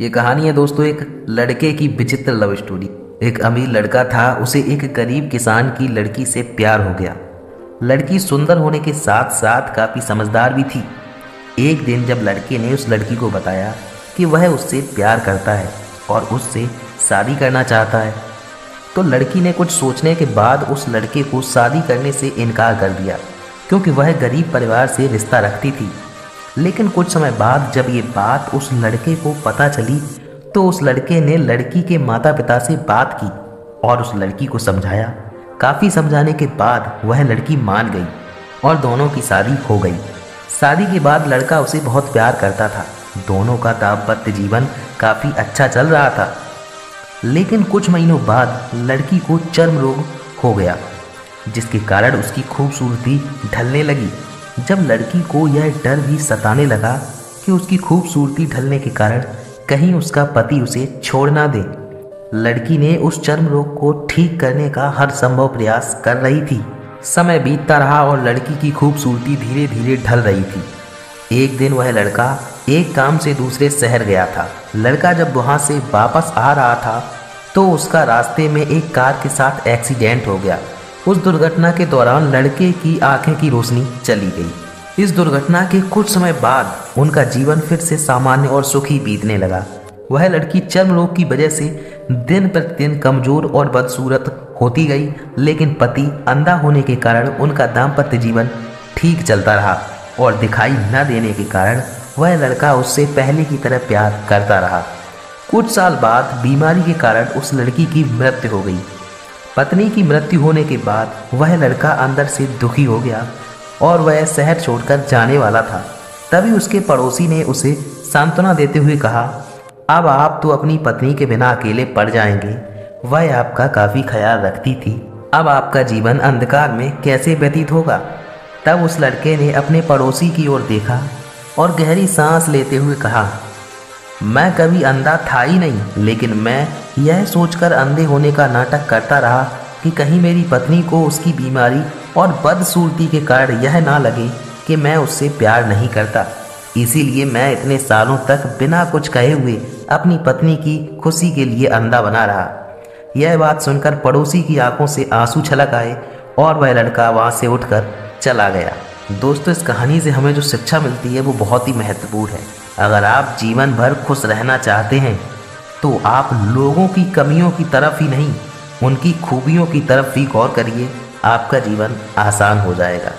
ये कहानी है दोस्तों एक लड़के की विचित्र लव स्टोरी। एक अमीर लड़का था, उसे एक गरीब किसान की लड़की से प्यार हो गया। लड़की सुंदर होने के साथ साथ काफ़ी समझदार भी थी। एक दिन जब लड़के ने उस लड़की को बताया कि वह उससे प्यार करता है और उससे शादी करना चाहता है, तो लड़की ने कुछ सोचने के बाद उस लड़के को शादी करने से इनकार कर दिया, क्योंकि वह गरीब परिवार से रिश्ता रखती थी। लेकिन कुछ समय बाद जब ये बात उस लड़के को पता चली, तो उस लड़के ने लड़की के माता पिता से बात की और उस लड़की को समझाया। काफ़ी समझाने के बाद वह लड़की मान गई और दोनों की शादी हो गई। शादी के बाद लड़का उसे बहुत प्यार करता था। दोनों का दाम्पत्य जीवन काफ़ी अच्छा चल रहा था। लेकिन कुछ महीनों बाद लड़की को चर्म रोग हो गया, जिसके कारण उसकी खूबसूरती ढलने लगी। जब लड़की को यह डर भी सताने लगा कि उसकी खूबसूरती ढलने के कारण कहीं उसका पति उसे छोड़ ना दे, लड़की ने उस चर्म रोग को ठीक करने का हर संभव प्रयास कर रही थी। समय बीतता रहा और लड़की की खूबसूरती धीरे धीरे ढल रही थी। एक दिन वह लड़का एक काम से दूसरे शहर गया था। लड़का जब वहाँ से वापस आ रहा था, तो उसका रास्ते में एक कार के साथ एक्सीडेंट हो गया। उस दुर्घटना के दौरान लड़के की आंखें की रोशनी चली गई। इस दुर्घटना के कुछ समय बाद उनका जीवन फिर से सामान्य और सुखी बीतने लगा। वह लड़की चर्म रोग की वजह से दिन प्रतिदिन कमजोर और बदसूरत होती गई, लेकिन पति अंधा होने के कारण उनका दाम्पत्य जीवन ठीक चलता रहा और दिखाई न देने के कारण वह लड़का उससे पहले की तरह प्यार करता रहा। कुछ साल बाद बीमारी के कारण उस लड़की की मृत्यु हो गई। पत्नी की मृत्यु होने के बाद वह लड़का अंदर से दुखी हो गया और वह शहर छोड़कर जाने वाला था। तभी उसके पड़ोसी ने उसे सांत्वना देते हुए कहा, अब आप तो अपनी पत्नी के बिना अकेले पड़ जाएंगे। वह आपका काफ़ी ख्याल रखती थी, अब आपका जीवन अंधकार में कैसे व्यतीत होगा। तब उस लड़के ने अपने पड़ोसी की ओर देखा और गहरी सांस लेते हुए कहा, मैं कभी अंधा था ही नहीं, लेकिन मैं यह सोचकर अंधे होने का नाटक करता रहा कि कहीं मेरी पत्नी को उसकी बीमारी और बदसूरती के कारण यह ना लगे कि मैं उससे प्यार नहीं करता। इसीलिए मैं इतने सालों तक बिना कुछ कहे हुए अपनी पत्नी की खुशी के लिए अंधा बना रहा। यह बात सुनकर पड़ोसी की आंखों से आंसू छलक आए और वह लड़का वहाँ से उठकर चला गया। दोस्तों, इस कहानी से हमें जो शिक्षा मिलती है वो बहुत ही महत्वपूर्ण है। अगर आप जीवन भर खुश रहना चाहते हैं, तो आप लोगों की कमियों की तरफ ही नहीं, उनकी खूबियों की तरफ भी गौर करिए। आपका जीवन आसान हो जाएगा।